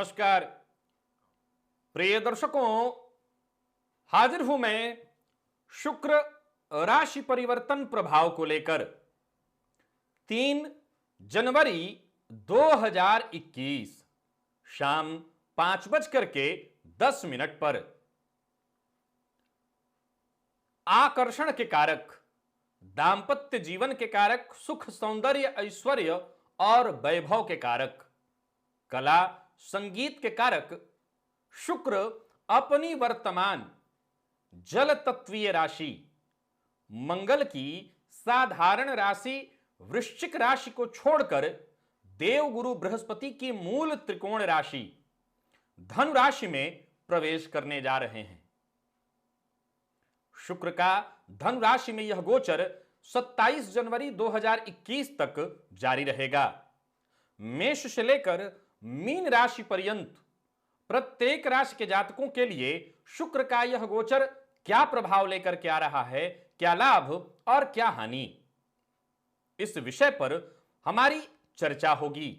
नमस्कार प्रिय दर्शकों, हाजिर हूं मैं शुक्र राशि परिवर्तन प्रभाव को लेकर 3 जनवरी 2021 शाम 5:10 पर। आकर्षण के कारक, दांपत्य जीवन के कारक, सुख सौंदर्य ऐश्वर्य और वैभव के कारक, कला संगीत के कारक शुक्र अपनी वर्तमान जल तत्वीय राशि मंगल की साधारण राशि वृश्चिक राशि को छोड़कर देवगुरु बृहस्पति की मूल त्रिकोण राशि धनु राशि में प्रवेश करने जा रहे हैं। शुक्र का धनु राशि में यह गोचर 27 जनवरी 2021 तक जारी रहेगा। मेष से लेकर मीन राशि पर्यंत प्रत्येक राशि के जातकों के लिए शुक्र का यह गोचर क्या प्रभाव लेकर के आ रहा है, क्या लाभ और क्या हानि, इस विषय पर हमारी चर्चा होगी।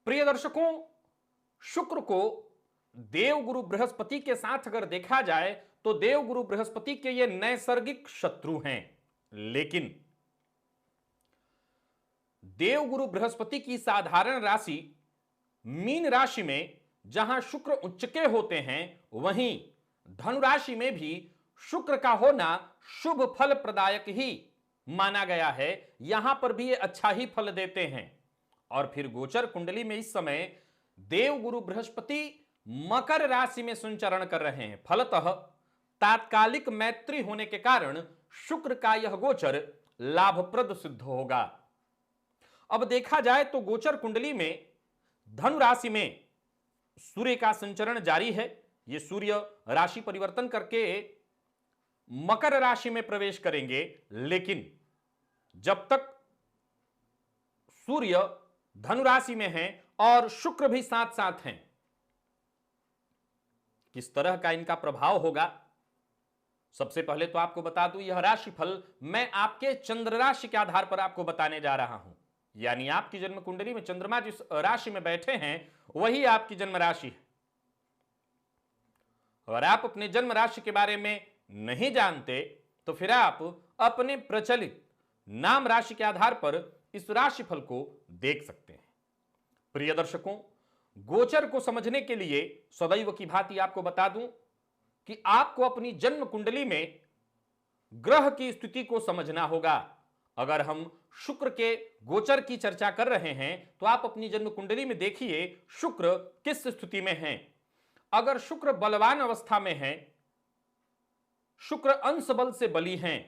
प्रिय दर्शकों, शुक्र को देवगुरु बृहस्पति के साथ अगर देखा जाए तो देवगुरु बृहस्पति के ये नैसर्गिक शत्रु हैं, लेकिन देवगुरु बृहस्पति की साधारण राशि मीन राशि में जहां शुक्र उच्च के होते हैं, वहीं धनु राशि में भी शुक्र का होना शुभ फल प्रदायक ही माना गया है। यहां पर भी ये अच्छा ही फल देते हैं। और फिर गोचर कुंडली में इस समय देवगुरु बृहस्पति मकर राशि में संचरण कर रहे हैं। फलतः तात्कालिक मैत्री होने के कारण शुक्र का यह गोचर लाभप्रद सिद्ध होगा। अब देखा जाए तो गोचर कुंडली में धनु राशि में सूर्य का संचरण जारी है। ये सूर्य राशि परिवर्तन करके मकर राशि में प्रवेश करेंगे, लेकिन जब तक सूर्य धनु राशि में है और शुक्र भी साथ साथ हैं, किस तरह का इनका प्रभाव होगा। सबसे पहले तो आपको बता दूं, यह राशिफल मैं आपके चंद्र राशि के आधार पर आपको बताने जा रहा हूं। यानी आपकी जन्म कुंडली में चंद्रमा जिस राशि में बैठे हैं वही आपकी जन्म राशि है। अगर आप अपने जन्म राशि के बारे में नहीं जानते तो फिर आप अपने प्रचलित नाम राशि के आधार पर इस राशिफल को देख सकते हैं। प्रिय दर्शकों, गोचर को समझने के लिए सदैव की भांति आपको बता दूं कि आपको अपनी जन्म कुंडली में ग्रह की स्थिति को समझना होगा। अगर हम शुक्र के गोचर की चर्चा कर रहे हैं तो आप अपनी जन्म कुंडली में देखिए शुक्र किस स्थिति में है। अगर शुक्र बलवान अवस्था में है, शुक्र अंश बल से बली हैं,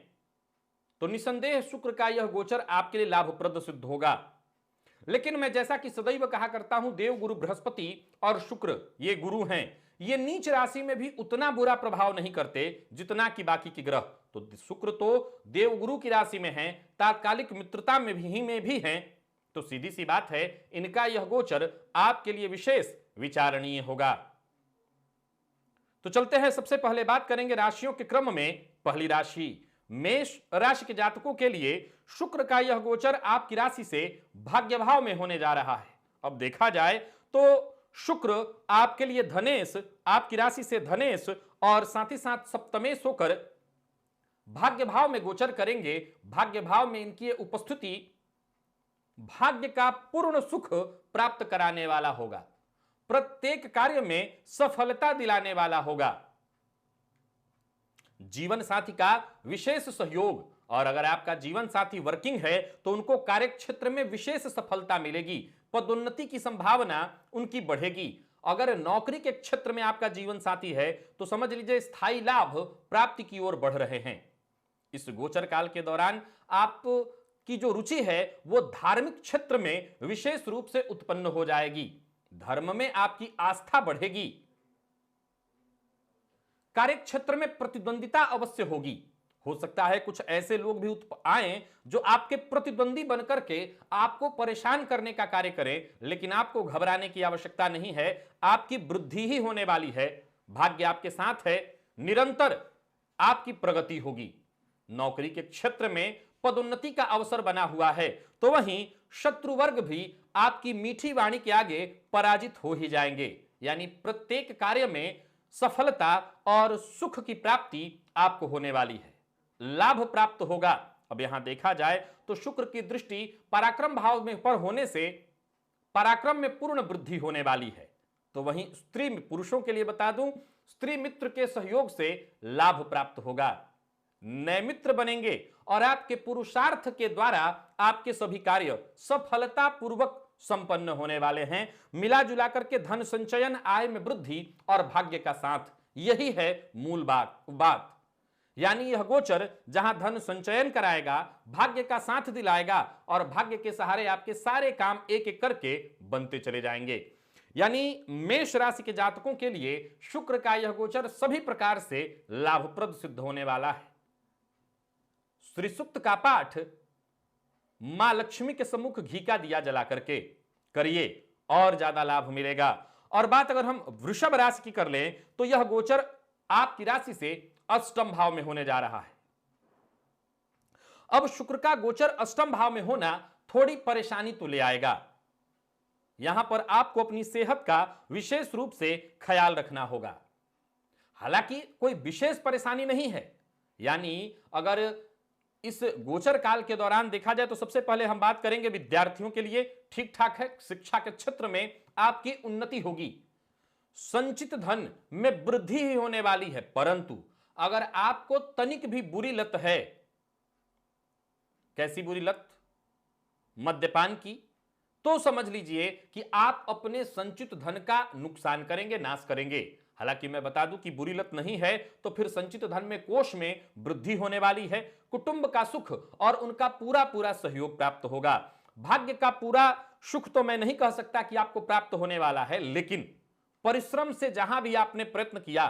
तो निसंदेह शुक्र का यह गोचर आपके लिए लाभप्रद सिद्ध होगा। लेकिन मैं जैसा कि सदैव कहा करता हूं, देवगुरु बृहस्पति और शुक्र ये गुरु हैं, ये नीच राशि में भी उतना बुरा प्रभाव नहीं करते जितना कि बाकी के ग्रह। तो शुक्र तो देवगुरु की राशि में है, तात्कालिक मित्रता में भी हैं, तो सीधी सी बात है इनका यह गोचर आपके लिए विशेष विचारणीय होगा। तो चलते हैं, सबसे पहले बात करेंगे राशियों के क्रम में। पहली राशि मेष राशि के जातकों के लिए शुक्र का यह गोचर आपकी राशि से भाग्य भाव में होने जा रहा है। अब देखा जाए तो शुक्र आपके लिए धनेश, आपकी राशि से धनेश और साथ ही साथ सप्तमेश होकर भाग्य भाव में गोचर करेंगे। भाग्य भाव में इनकी उपस्थिति भाग्य का पूर्ण सुख प्राप्त कराने वाला होगा, प्रत्येक कार्य में सफलता दिलाने वाला होगा, जीवन साथी का विशेष सहयोग। और अगर आपका जीवन साथी वर्किंग है तो उनको कार्य क्षेत्र में विशेष सफलता मिलेगी, पदोन्नति की संभावना उनकी बढ़ेगी। अगर नौकरी के क्षेत्र में आपका जीवन साथी है तो समझ लीजिए स्थायी लाभ प्राप्ति की ओर बढ़ रहे हैं। इस गोचर काल के दौरान आपकी जो रुचि है वो धार्मिक क्षेत्र में विशेष रूप से उत्पन्न हो जाएगी, धर्म में आपकी आस्था बढ़ेगी। कार्य क्षेत्र में प्रतिद्वंदिता अवश्य होगी। हो सकता है कुछ ऐसे लोग भी आए जो आपके प्रतिद्वंदी बनकर के आपको परेशान करने का कार्य करें, लेकिन आपको घबराने की आवश्यकता नहीं है। आपकी वृद्धि ही होने वाली है, भाग्य आपके साथ है, निरंतर आपकी प्रगति होगी। नौकरी के क्षेत्र में पदोन्नति का अवसर बना हुआ है, तो वहीं शत्रु वर्ग भी आपकी मीठी वाणी के आगे पराजित हो ही जाएंगे। यानी प्रत्येक कार्य में सफलता और सुख की प्राप्ति आपको होने वाली है, लाभ प्राप्त होगा। अब यहां देखा जाए तो शुक्र की दृष्टि पराक्रम भाव में पर होने से पराक्रम में पूर्ण वृद्धि होने वाली है। तो वहीं स्त्री पुरुषों के लिए बता दूं, स्त्री मित्र के सहयोग से लाभ प्राप्त होगा, नए मित्र बनेंगे और आपके पुरुषार्थ के द्वारा आपके सभी कार्य सफलता पूर्वक संपन्न होने वाले हैं। मिला जुला करके धन संचयन, आय में वृद्धि और भाग्य का साथ, यही है मूल बात। यानी यह गोचर जहां धन संचयन कराएगा, भाग्य का साथ दिलाएगा और भाग्य के सहारे आपके सारे काम एक एक करके बनते चले जाएंगे। यानी मेष राशि के जातकों के लिए शुक्र का यह गोचर सभी प्रकार से लाभप्रद सिद्ध होने वाला है। श्री सूक्त का पाठ मां लक्ष्मी के सम्मुख घी का दिया जला करके करिए और ज्यादा लाभ मिलेगा। और बात अगर हम वृषभ राशि की कर लें तो यह गोचर आपकी राशि से अष्टम भाव में होने जा रहा है। अब शुक्र का गोचर अष्टम भाव में होना थोड़ी परेशानी तो ले आएगा। यहां पर आपको अपनी सेहत का विशेष रूप से ख्याल रखना होगा। हालांकि कोई विशेष परेशानी नहीं है, यानी अगर इस गोचर काल के दौरान देखा जाए तो सबसे पहले हम बात करेंगे विद्यार्थियों के लिए ठीक ठाक है, शिक्षा के क्षेत्र में आपकी उन्नति होगी, संचित धन में वृद्धि ही होने वाली है। परंतु अगर आपको तनिक भी बुरी लत है, कैसी बुरी लत? मद्यपान की, तो समझ लीजिए कि आप अपने संचित धन का नुकसान करेंगे, नाश करेंगे। हालांकि मैं बता दूं कि बुरी लत नहीं है तो फिर संचित धन में कोष में वृद्धि होने वाली है, कुटुंब का सुख और उनका पूरा पूरा सहयोग प्राप्त होगा। भाग्य का पूरा सुख तो मैं नहीं कह सकता कि आपको प्राप्त होने वाला है, लेकिन परिश्रम से जहां भी आपने प्रयत्न किया,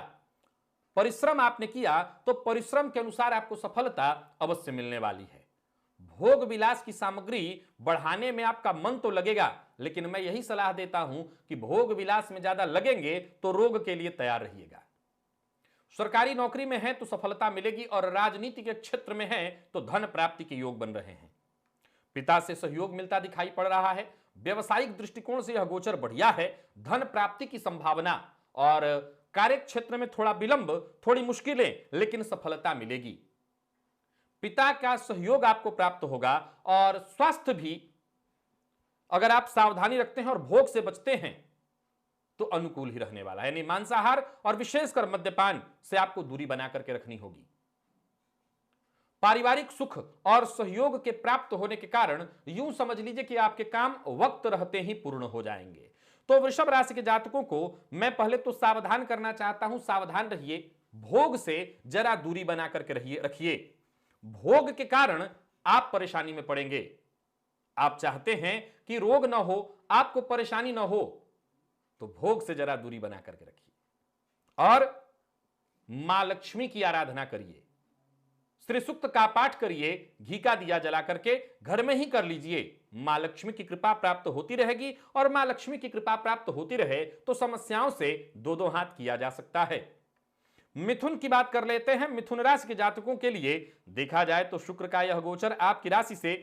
परिश्रम आपने किया, तो परिश्रम के अनुसार आपको सफलता अवश्य मिलने वाली है। भोग विलास की सामग्री बढ़ाने में आपका मन तो लगेगा, लेकिन मैं यही सलाह देता हूं कि भोग विलास में ज्यादा लगेंगे तो रोग के लिए तैयार रहिएगा। सरकारी नौकरी में है तो सफलता मिलेगी और राजनीति के क्षेत्र में है तो धन प्राप्ति के योग बन रहे हैं। पिता से सहयोग मिलता दिखाई पड़ रहा है। व्यवसायिक दृष्टिकोण से यह गोचर बढ़िया है। धन प्राप्ति की संभावना और कार्य क्षेत्र में थोड़ा विलंब, थोड़ी मुश्किलें, लेकिन सफलता मिलेगी। पिता का सहयोग आपको प्राप्त होगा और स्वास्थ्य भी अगर आप सावधानी रखते हैं और भोग से बचते हैं तो अनुकूल ही रहने वाला है। यानी मांसाहार और विशेषकर मद्यपान से आपको दूरी बना करके रखनी होगी। पारिवारिक सुख और सहयोग के प्राप्त होने के कारण यूं समझ लीजिए कि आपके काम वक्त रहते ही पूर्ण हो जाएंगे। तो वृषभ राशि के जातकों को मैं पहले तो सावधान करना चाहता हूं, सावधान रहिए, भोग से जरा दूरी बना करके रखिए। भोग के कारण आप परेशानी में पड़ेंगे। आप चाहते हैं कि रोग ना हो, आपको परेशानी ना हो, तो भोग से जरा दूरी बना करके रखिए और मां लक्ष्मी की आराधना करिए, श्री सूक्त का पाठ करिए, घी का दिया जला करके घर में ही कर लीजिए। मां लक्ष्मी की कृपा प्राप्त होती रहेगी और मां लक्ष्मी की कृपा प्राप्त होती रहे तो समस्याओं से दो हाथ किया जा सकता है। मिथुन की बात कर लेते हैं। मिथुन राशि के जातकों के लिए देखा जाए तो शुक्र का यह गोचर आपकी राशि से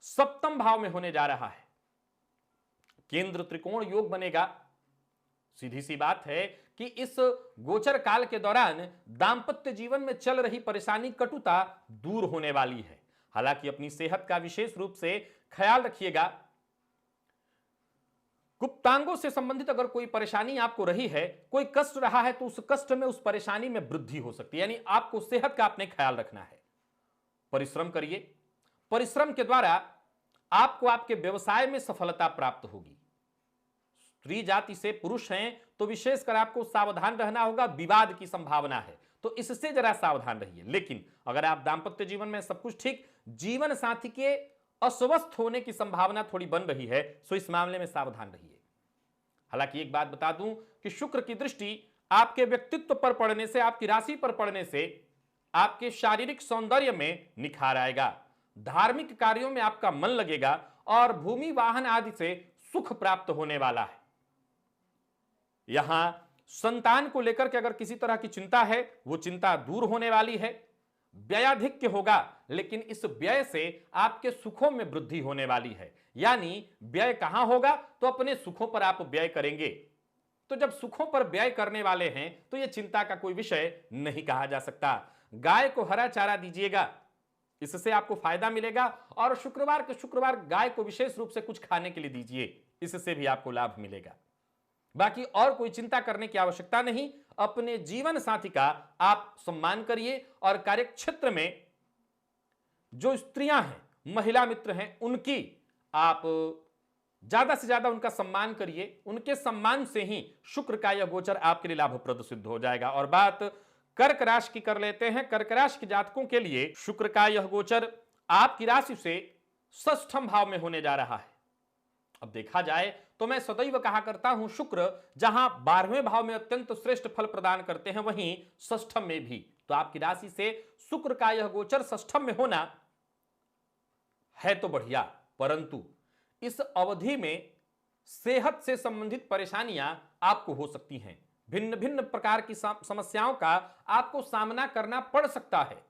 सप्तम भाव में होने जा रहा है। केंद्र त्रिकोण योग बनेगा। सीधी सी बात है कि इस गोचर काल के दौरान दांपत्य जीवन में चल रही परेशानी, कटुता दूर होने वाली है। हालांकि अपनी सेहत का विशेष रूप से ख्याल रखिएगा। गुप्तांगों से संबंधित अगर कोई परेशानी आपको रही है, कोई कष्ट रहा है, तो उस कष्ट में, उस परेशानी में वृद्धि हो सकती है। यानी आपको सेहत का अपने ख्याल रखना है। परिश्रम करिए, परिश्रम के द्वारा आपको आपके व्यवसाय में सफलता प्राप्त होगी। स्त्री जाति से पुरुष हैं तो विशेषकर आपको सावधान रहना होगा, विवाद की संभावना है तो इससे जरा सावधान रहिए। लेकिन अगर आप दांपत्य जीवन में सब कुछ ठीक, जीवन साथी के अस्वस्थ होने की संभावना थोड़ी बन रही है, सो इस मामले में सावधान रहिए। हालांकि एक बात बता दूं कि शुक्र की दृष्टि आपके व्यक्तित्व पर पड़ने से, आपकी राशि पर पड़ने से आपके शारीरिक सौंदर्य में निखार आएगा, धार्मिक कार्यों में आपका मन लगेगा और भूमि वाहन आदि से सुख प्राप्त होने वाला है। यहां संतान को लेकर के अगर किसी तरह की चिंता है, वो चिंता दूर होने वाली है। व्ययाधिक्य होगा, लेकिन इस व्यय से आपके सुखों में वृद्धि होने वाली है। यानी व्यय कहां होगा तो अपने सुखों पर आप व्यय करेंगे। तो जब सुखों पर व्यय करने वाले हैं तो यह चिंता का कोई विषय नहीं कहा जा सकता। गाय को हरा चारा दीजिएगा, इससे आपको फायदा मिलेगा। और शुक्रवार के शुक्रवार गाय को विशेष रूप से कुछ खाने के लिए दीजिए, इससे भी आपको लाभ मिलेगा। बाकी और कोई चिंता करने की आवश्यकता नहीं। अपने जीवन साथी का आप सम्मान करिए और कार्यक्षेत्र में जो स्त्रियां हैं, महिला मित्र हैं, उनकी आप ज्यादा से ज्यादा उनका सम्मान करिए। उनके सम्मान से ही शुक्र का यह गोचर आपके लिए लाभप्रद सिद्ध हो जाएगा। और बात कर्क राशि की कर लेते हैं। कर्क राशि के जातकों के लिए शुक्र का यह गोचर आपकी राशि से षष्ठम भाव में होने जा रहा है। अब देखा जाए तो मैं सदैव कहा करता हूं, शुक्र जहां 12वें भाव में अत्यंत श्रेष्ठ फल प्रदान करते हैं, वहीं षष्ठम में भी। तो आपकी राशि से शुक्र का यह गोचर षष्ठम में होना है तो बढ़िया, परंतु इस अवधि में सेहत से संबंधित परेशानियां आपको हो सकती हैं। भिन्न भिन्न प्रकार की समस्याओं का आपको सामना करना पड़ सकता है।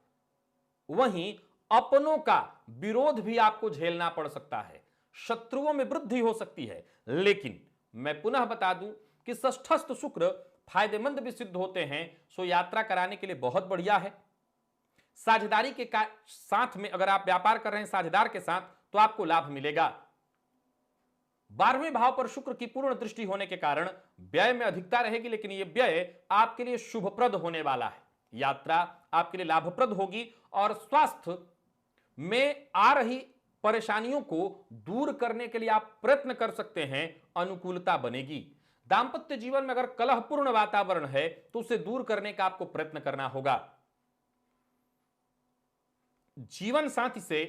वहीं अपनों का विरोध भी आपको झेलना पड़ सकता है, शत्रुओं में वृद्धि हो सकती है। लेकिन मैं पुनः बता दूं कि षष्ठस्थ शुक्र फायदेमंद भी सिद्ध होते हैं, सो यात्रा कराने के लिए बहुत बढ़िया है। साझेदारी के साथ में अगर आप व्यापार कर रहे हैं साझेदार के साथ, तो आपको लाभ मिलेगा। 12वें भाव पर शुक्र की पूर्ण दृष्टि होने के कारण व्यय में अधिकता रहेगी, लेकिन यह व्यय आपके लिए शुभप्रद होने वाला है। यात्रा आपके लिए लाभप्रद होगी और स्वास्थ्य में आ रही परेशानियों को दूर करने के लिए आप प्रयत्न कर सकते हैं, अनुकूलता बनेगी। दांपत्य जीवन में अगर कलहपूर्ण वातावरण है तो उसे दूर करने का आपको प्रयत्न करना होगा। जीवन साथी से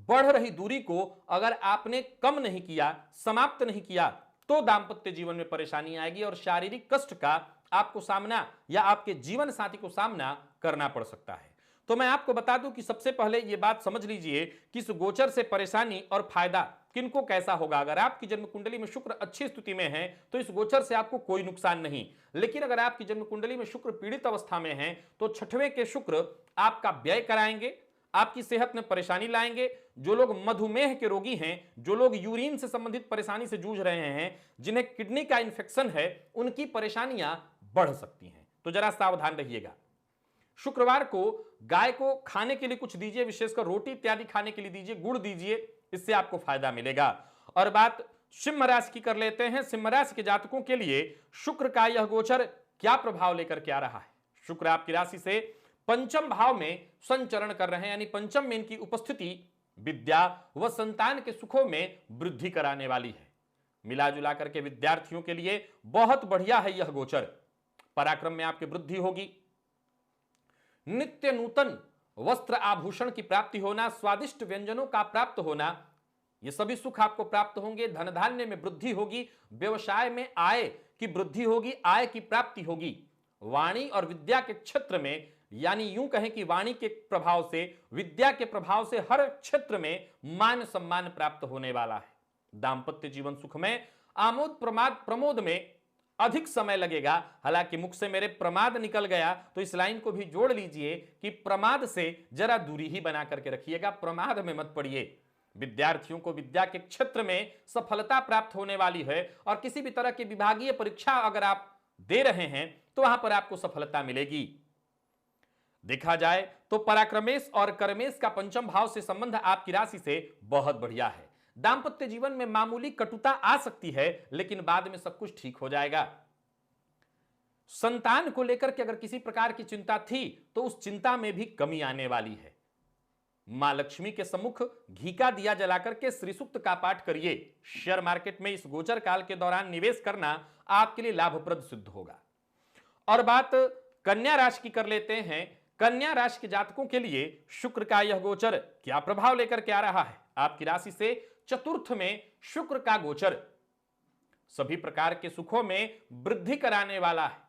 बढ़ रही दूरी को अगर आपने कम नहीं किया, समाप्त नहीं किया, तो दांपत्य जीवन में परेशानी आएगी और शारीरिक कष्ट का आपको सामना या आपके जीवन साथी को सामना करना पड़ सकता है। तो मैं आपको बता दूं कि सबसे पहले यह बात समझ लीजिए कि इस गोचर से परेशानी और फायदा किनको कैसा होगा। अगर आपकी जन्म कुंडली में शुक्र अच्छी स्थिति में है तो इस गोचर से आपको कोई नुकसान नहीं। लेकिन अगर आपकी जन्म कुंडली में शुक्र पीड़ित अवस्था में है तो छठवें के शुक्र आपका व्यय कराएंगे, आपकी सेहत में परेशानी लाएंगे। जो लोग मधुमेह के रोगी हैं, जो लोग यूरिन से संबंधित परेशानी से जूझ रहे हैं, जिन्हें किडनी का इंफेक्शन है, उनकी परेशानियां बढ़ सकती हैं। तो जरा सावधान रहिएगा। शुक्रवार को गाय को खाने के लिए कुछ दीजिए, विशेषकर रोटी इत्यादि खाने के लिए दीजिए, गुड़ दीजिए, इससे आपको फायदा मिलेगा। और बात सिंह राशि की कर लेते हैं। सिंह राशि के जातकों के लिए शुक्र का यह गोचर क्या प्रभाव लेकर के आ रहा है। शुक्र आपकी राशि से पंचम भाव में संचरण कर रहे हैं, यानी पंचम में इनकी उपस्थिति विद्या व संतान के सुखों में वृद्धि कराने वाली है। मिला जुला करके विद्यार्थियों के लिए बहुत बढ़िया है यह गोचर। पराक्रम में आपकी वृद्धि होगी, नित्य नूतन वस्त्र आभूषण की प्राप्ति होना, स्वादिष्ट व्यंजनों का प्राप्त होना, ये सभी सुख आपको प्राप्त होंगे। धन धान्य में वृद्धि होगी, व्यवसाय में आय की वृद्धि होगी, आय की प्राप्ति होगी। वाणी और विद्या के क्षेत्र में, यानी यूं कहें कि वाणी के प्रभाव से, विद्या के प्रभाव से हर क्षेत्र में मान सम्मान प्राप्त होने वाला है। दांपत्य जीवन सुख में, आमोद प्रमोद में अधिक समय लगेगा। हालांकि मुख से मेरे प्रमाद निकल गया तो इस लाइन को भी जोड़ लीजिए कि प्रमाद से जरा दूरी ही बना करके रखिएगा, प्रमाद में मत पड़िए। विद्यार्थियों को विद्या के क्षेत्र में सफलता प्राप्त होने वाली है और किसी भी तरह की विभागीय परीक्षा अगर आप दे रहे हैं तो वहां पर आपको सफलता मिलेगी। देखा जाए तो पराक्रमेश और कर्मेश का पंचम भाव से संबंध आपकी राशि से बहुत बढ़िया है। दांपत्य जीवन में मामूली कटुता आ सकती है, लेकिन बाद में सब कुछ ठीक हो जाएगा। संतान को लेकर के अगर किसी प्रकार की चिंता थी तो उस चिंता में भी कमी आने वाली है। मां लक्ष्मी के सम्मुख घी का दिया जलाकर के श्री सूक्त का पाठ करिए। शेयर मार्केट में इस गोचर काल के दौरान निवेश करना आपके लिए लाभप्रद सिद्ध होगा। और बात कन्या राशि की कर लेते हैं। कन्या राशि के जातकों के लिए शुक्र का यह गोचर क्या प्रभाव लेकर के आ रहा है। आपकी राशि से चतुर्थ में शुक्र का गोचर सभी प्रकार के सुखों में वृद्धि कराने वाला है।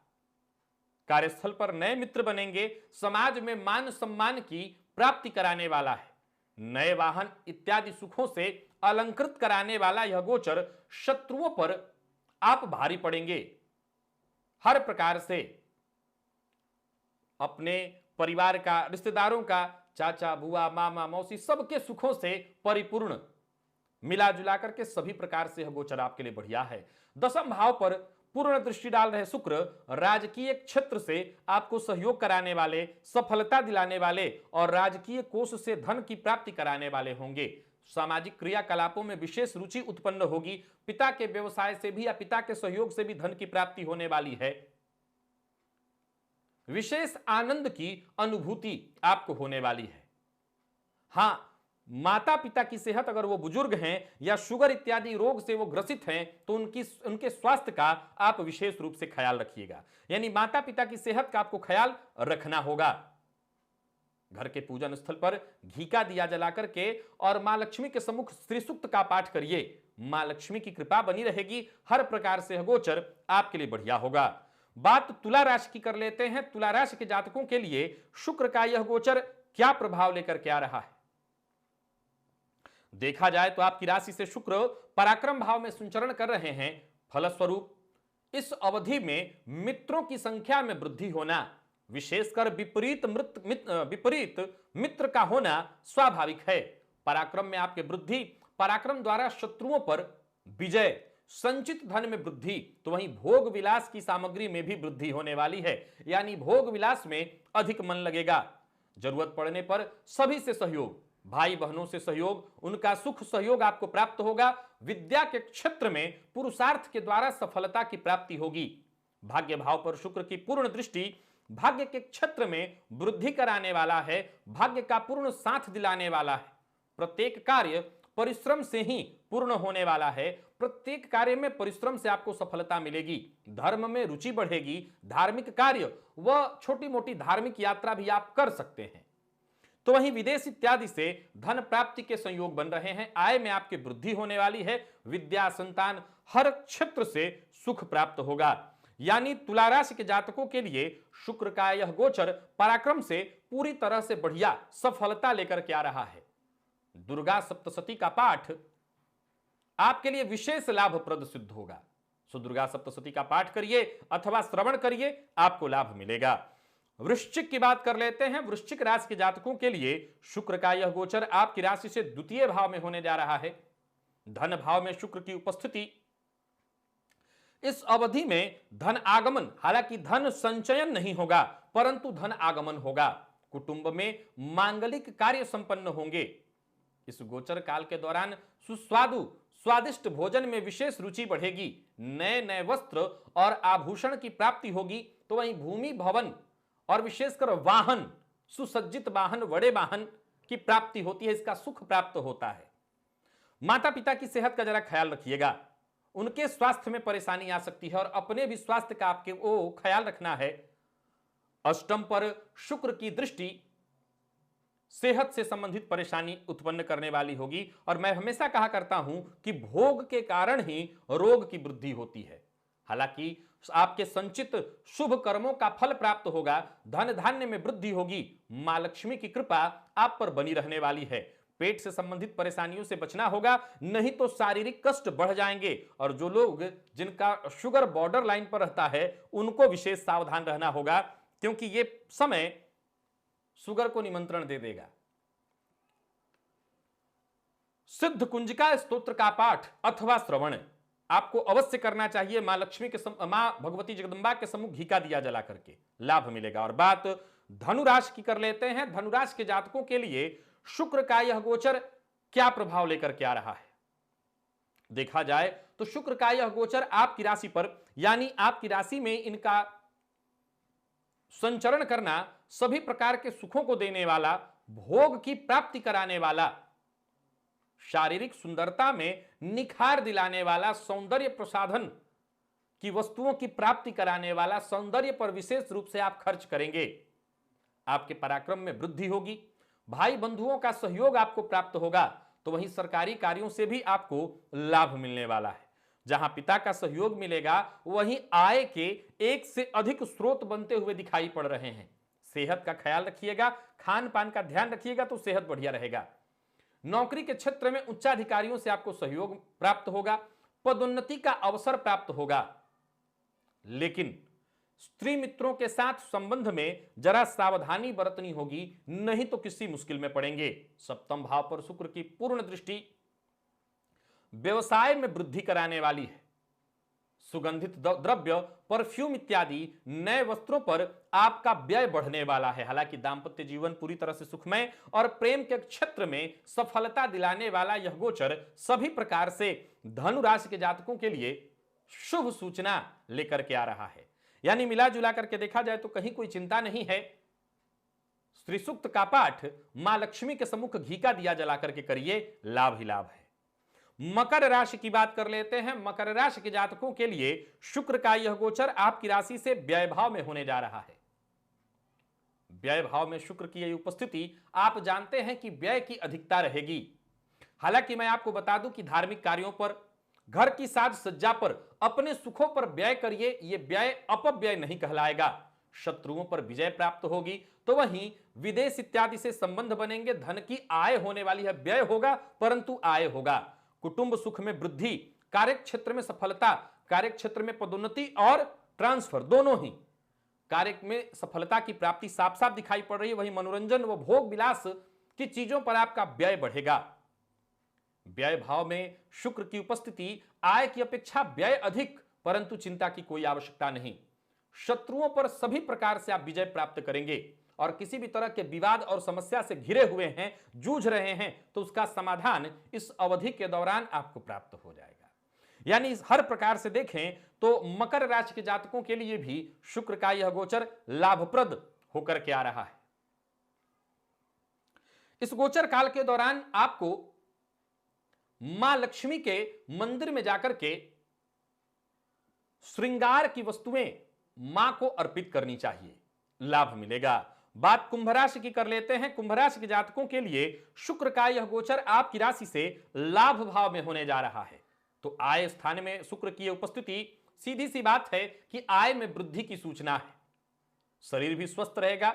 कार्यस्थल पर नए मित्र बनेंगे, समाज में मान सम्मान की प्राप्ति कराने वाला है। नए वाहन इत्यादि सुखों से अलंकृत कराने वाला यह गोचर शत्रुओं पर आप भारी पड़ेंगे। हर प्रकार से अपने परिवार का, रिश्तेदारों का, चाचा बुआ मामा मौसी सबके सुखों से परिपूर्ण मिला जुला करके सभी प्रकार से यह गोचर आपके लिए बढ़िया है। दसम भाव पर पूर्ण दृष्टि डाल रहे शुक्र राजकीय क्षेत्र से आपको सहयोग कराने वाले, सफलता दिलाने वाले और राजकीय कोष से धन की प्राप्ति कराने वाले होंगे। सामाजिक क्रियाकलापों में विशेष रुचि उत्पन्न होगी। पिता के व्यवसाय से भी या पिता के सहयोग से भी धन की प्राप्ति होने वाली है। विशेष आनंद की अनुभूति आपको होने वाली है। हां, माता पिता की सेहत अगर वो बुजुर्ग हैं या शुगर इत्यादि रोग से वो ग्रसित हैं तो उनके स्वास्थ्य का आप विशेष रूप से ख्याल रखिएगा। यानी माता पिता की सेहत का आपको ख्याल रखना होगा। घर के पूजन स्थल पर घी का दिया जला करके और मां लक्ष्मी के सम्मुख श्री सूक्त का पाठ करिए। मां लक्ष्मी की कृपा बनी रहेगी। हर प्रकार से गोचर आपके लिए बढ़िया होगा। बात तुला राशि की कर लेते हैं। तुला राशि के जातकों के लिए शुक्र का यह गोचर क्या प्रभाव लेकर के आ रहा है? देखा जाए तो आपकी राशि से शुक्र पराक्रम भाव में संचरण कर रहे हैं। फलस्वरूप इस अवधि में मित्रों की संख्या में वृद्धि होना, विशेषकर विपरीत मित्र का होना स्वाभाविक है। पराक्रम में आपके वृद्धि, पराक्रम द्वारा शत्रुओं पर विजय, संचित धन में वृद्धि, तो वहीं भोग विलास की सामग्री में भी वृद्धि होने वाली है। यानी भोग विलास में अधिक मन लगेगा। जरूरत पड़ने पर सभी से सहयोग, भाई बहनों से सहयोग, उनका सुख सहयोग आपको प्राप्त होगा। विद्या के क्षेत्र में पुरुषार्थ के द्वारा सफलता की प्राप्ति होगी। भाग्य भाव पर शुक्र की पूर्ण दृष्टि भाग्य के क्षेत्र में वृद्धि कराने वाला है, भाग्य का पूर्ण साथ दिलाने वाला है। प्रत्येक कार्य परिश्रम से ही पूर्ण होने वाला है। प्रत्येक कार्य में परिश्रम से आपको सफलता मिलेगी। धर्म में रुचि बढ़ेगी। धार्मिक कार्य व छोटी मोटी धार्मिक यात्रा भी आप कर सकते हैं। तो वहीं विदेश इत्यादि से धन प्राप्ति के संयोग बन रहे हैं। आय में आपकी वृद्धि होने वाली है। विद्या, संतान, हर क्षेत्र से सुख प्राप्त होगा। यानी तुला राशि के जातकों के लिए शुक्र का यह गोचर पराक्रम से पूरी तरह से बढ़िया सफलता लेकर के आ रहा है। दुर्गा सप्तशती का पाठ आपके लिए विशेष लाभप्रद सिद्ध होगा। सो दुर्गा सप्तशती का पाठ करिए अथवा श्रवण करिए, आपको लाभ मिलेगा। वृश्चिक की बात कर लेते हैं। वृश्चिक राशि के जातकों के लिए शुक्र का यह गोचर आपकी राशि से द्वितीय भाव में होने जा रहा है। धन भाव में शुक्र की उपस्थिति इस अवधि में धन आगमन, हालांकि धन संचयन नहीं होगा परंतु धन आगमन होगा। कुटुंब में मांगलिक कार्य संपन्न होंगे। इस गोचर काल के दौरान स्वादिष्ट भोजन में विशेष रुचि बढ़ेगी। नए नए वस्त्र और आभूषण की प्राप्ति होगी। तो वहीं भूमि, भवन और विशेषकर वाहन, सुसज्जित वाहन, बड़े वाहन की प्राप्ति होती है। इसका सुख प्राप्त होता है। माता पिता की सेहत का जरा ख्याल रखिएगा। उनके स्वास्थ्य में परेशानी आ सकती है और अपने भी स्वास्थ्य का आपके ख्याल रखना है। अष्टम पर शुक्र की दृष्टि सेहत से संबंधित परेशानी उत्पन्न करने वाली होगी। और मैं हमेशा कहा करता हूं कि भोग के कारण ही रोग की वृद्धि होती है। हालांकि आपके संचित शुभ कर्मों का फल प्राप्त होगा। धन धान्य में वृद्धि होगी। मां लक्ष्मी की कृपा आप पर बनी रहने वाली है। पेट से संबंधित परेशानियों से बचना होगा, नहीं तो शारीरिक कष्ट बढ़ जाएंगे। और जो लोग जिनका शुगर बॉर्डर लाइन पर रहता है उनको विशेष सावधान रहना होगा, क्योंकि ये समय शुगर को निमंत्रण दे देगा। सिद्ध कुंजिका स्तोत्र का पाठ अथवा श्रवण आपको अवश्य करना चाहिए। मां लक्ष्मी के मां भगवती जगदंबा के सम्मुख घी का दिया जला करके लाभ मिलेगा। और बात धनुराशि की कर लेते हैं। धनुराशि के जातकों के लिए शुक्र का यह गोचर क्या प्रभाव लेकर के आ रहा है? देखा जाए तो शुक्र का यह गोचर आपकी राशि पर, यानी आपकी राशि में इनका संचरण करना सभी प्रकार के सुखों को देने वाला, भोग की प्राप्ति कराने वाला, शारीरिक सुंदरता में निखार दिलाने वाला, सौंदर्य प्रसाधन की वस्तुओं की प्राप्ति कराने वाला, सौंदर्य पर विशेष रूप से आप खर्च करेंगे। आपके पराक्रम में वृद्धि होगी। भाई बंधुओं का सहयोग आपको प्राप्त होगा। तो वहीं सरकारी कार्यों से भी आपको लाभ मिलने वाला है। जहां पिता का सहयोग मिलेगा वहीं आय के एक से अधिक स्रोत बनते हुए दिखाई पड़ रहे हैं। सेहत का ख्याल रखिएगा, खान पान का ध्यान रखिएगा तो सेहत बढ़िया रहेगा। नौकरी के क्षेत्र में उच्चाधिकारियों से आपको सहयोग प्राप्त होगा। पदोन्नति का अवसर प्राप्त होगा। लेकिन स्त्री मित्रों के साथ संबंध में जरा सावधानी बरतनी होगी, नहीं तो किसी मुश्किल में पड़ेंगे। सप्तम भाव पर शुक्र की पूर्ण दृष्टि व्यवसाय में वृद्धि कराने वाली है। सुगंधित द्रव्य, परफ्यूम इत्यादि नए वस्त्रों पर आपका व्यय बढ़ने वाला है। हालांकि दांपत्य जीवन पूरी तरह से सुखमय और प्रेम के क्षेत्र में सफलता दिलाने वाला यह गोचर सभी प्रकार से धनु राशि के जातकों के लिए शुभ सूचना लेकर के आ रहा है। यानी मिला जुला करके देखा जाए तो कहीं कोई चिंता नहीं है। श्री सूक्त का पाठ मां लक्ष्मी के सम्मुख घी का दिया जला करके करिए, लाभ ही लाभ है। मकर राशि की बात कर लेते हैं। मकर राशि के जातकों के लिए शुक्र का यह गोचर आपकी राशि से व्यय भाव में होने जा रहा है। व्यय भाव में शुक्र की यह उपस्थिति आप जानते हैं कि व्यय की अधिकता रहेगी। हालांकि मैं आपको बता दूं कि धार्मिक कार्यों पर, घर की साज सज्जा पर, अपने सुखों पर व्यय करिए। यह व्यय अपव्यय नहीं कहलाएगा। शत्रुओं पर विजय प्राप्त होगी। तो वहीं विदेश इत्यादि से संबंध बनेंगे, धन की आय होने वाली है। व्यय होगा परंतु आय होगा। कुटुंब सुख में वृद्धि, कार्यक्षेत्र में सफलता, कार्यक्षेत्र में पदोन्नति और ट्रांसफर, दोनों ही कार्य में सफलता की प्राप्ति साफ साफ दिखाई पड़ रही है। वहीं मनोरंजन व भोग विलास की चीजों पर आपका व्यय बढ़ेगा। व्यय भाव में शुक्र की उपस्थिति, आय की अपेक्षा व्यय अधिक, परंतु चिंता की कोई आवश्यकता नहीं। शत्रुओं पर सभी प्रकार से आप विजय प्राप्त करेंगे और किसी भी तरह के विवाद और समस्या से घिरे हुए हैं, जूझ रहे हैं, तो उसका समाधान इस अवधि के दौरान आपको प्राप्त हो जाएगा। यानी हर प्रकार से देखें तो मकर राशि के जातकों के लिए भी शुक्र का यह गोचर लाभप्रद होकर के आ रहा है। इस गोचर काल के दौरान आपको मां लक्ष्मी के मंदिर में जाकर के श्रृंगार की वस्तुएं मां को अर्पित करनी चाहिए, लाभ मिलेगा। बात कुंभ राशि की कर लेते हैं। कुंभ राशि के जातकों के लिए शुक्र का यह गोचर आपकी राशि से लाभ भाव में होने जा रहा है। तो आय स्थान में शुक्र की उपस्थिति, सीधी सी बात है कि आय में वृद्धि की सूचना है। शरीर भी स्वस्थ रहेगा।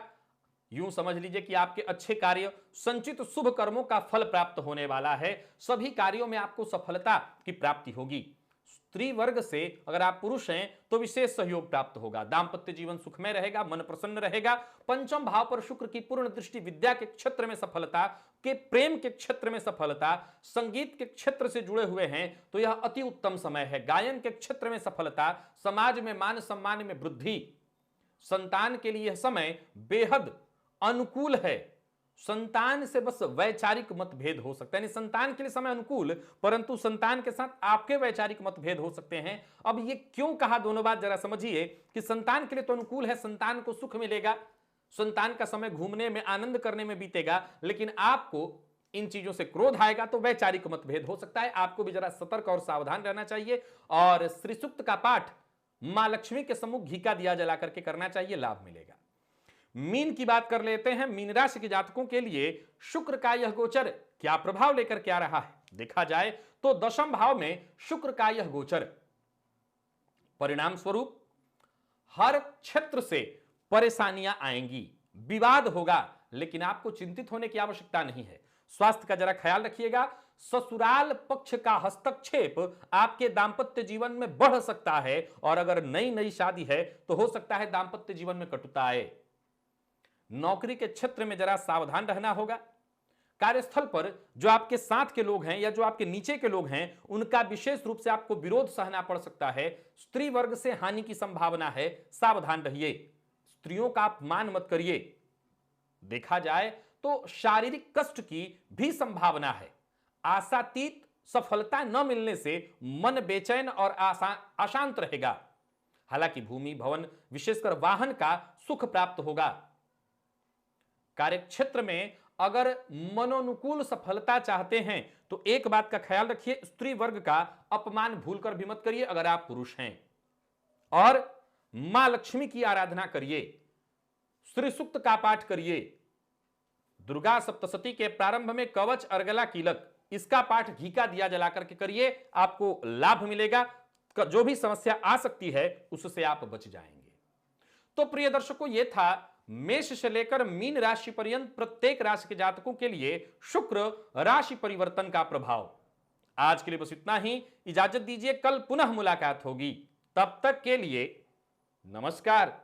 यूं समझ लीजिए कि आपके अच्छे कार्य, संचित शुभ कर्मों का फल प्राप्त होने वाला है। सभी कार्यों में आपको सफलता की प्राप्ति होगी। स्त्री वर्ग से अगर आप पुरुष हैं तो विशेष सहयोग प्राप्त होगा। दांपत्य जीवन सुखमय रहेगा, मन प्रसन्न रहेगा। पंचम भाव पर शुक्र की पूर्ण दृष्टि, विद्या के क्षेत्र में सफलता, के प्रेम के क्षेत्र में सफलता, संगीत के क्षेत्र से जुड़े हुए हैं तो यह अति उत्तम समय है। गायन के क्षेत्र में सफलता, समाज में मान सम्मान में वृद्धि। संतान के लिए यह समय बेहद अनुकूल है। संतान से बस वैचारिक मतभेद हो सकते हैं। संतान के लिए समय अनुकूल, परंतु संतान के साथ आपके वैचारिक मतभेद हो सकते हैं। अब ये क्यों कहा, दोनों बात जरा समझिए कि संतान के लिए तो अनुकूल है, संतान को सुख मिलेगा, संतान का समय घूमने में, आनंद करने में बीतेगा, लेकिन आपको इन चीजों से क्रोध आएगा तो वैचारिक मतभेद हो सकता है। आपको भी जरा सतर्क और सावधान रहना चाहिए और श्री सूक्त का पाठ मां लक्ष्मी के सम्मुख घी का दिया जला करके करना चाहिए, लाभ मिलेगा। मीन की बात कर लेते हैं। मीन राशि के जातकों के लिए शुक्र का यह गोचर क्या प्रभाव लेकर के आ रहा है, देखा जाए तो दशम भाव में शुक्र का यह गोचर परिणाम स्वरूप हर क्षेत्र से परेशानियां आएंगी, विवाद होगा, लेकिन आपको चिंतित होने की आवश्यकता नहीं है। स्वास्थ्य का जरा ख्याल रखिएगा। ससुराल पक्ष का हस्तक्षेप आपके दांपत्य जीवन में बढ़ सकता है और अगर नई नई शादी है तो हो सकता है दांपत्य जीवन में कटुता आए। नौकरी के क्षेत्र में जरा सावधान रहना होगा। कार्यस्थल पर जो आपके साथ के लोग हैं या जो आपके नीचे के लोग हैं उनका विशेष रूप से आपको विरोध सहना पड़ सकता है। स्त्री वर्ग से हानि की संभावना है, सावधान रहिए। स्त्रियों का अपमान मत करिए। देखा जाए तो शारीरिक कष्ट की भी संभावना है। आशातीत सफलता न मिलने से मन बेचैन और अशांत रहेगा। हालांकि भूमि, भवन, विशेषकर वाहन का सुख प्राप्त होगा। कार्यक्षेत्र में अगर मनोनुकूल सफलता चाहते हैं तो एक बात का ख्याल रखिए, स्त्री वर्ग का अपमान भूलकर भी मत करिए अगर आप पुरुष हैं। और मां लक्ष्मी की आराधना करिए, श्री सूक्त का पाठ करिए। दुर्गा सप्तशती के प्रारंभ में कवच, अर्गला, कीलक, इसका पाठ घी का दिया जला करके करिए, आपको लाभ मिलेगा। जो भी समस्या आ सकती है उससे आप बच जाएंगे। तो प्रिय दर्शकों, यह था मेष से लेकर मीन राशि पर्यंत प्रत्येक राशि के जातकों के लिए शुक्र राशि परिवर्तन का प्रभाव। आज के लिए बस इतना ही। इजाजत दीजिए, कल पुनः मुलाकात होगी। तब तक के लिए नमस्कार।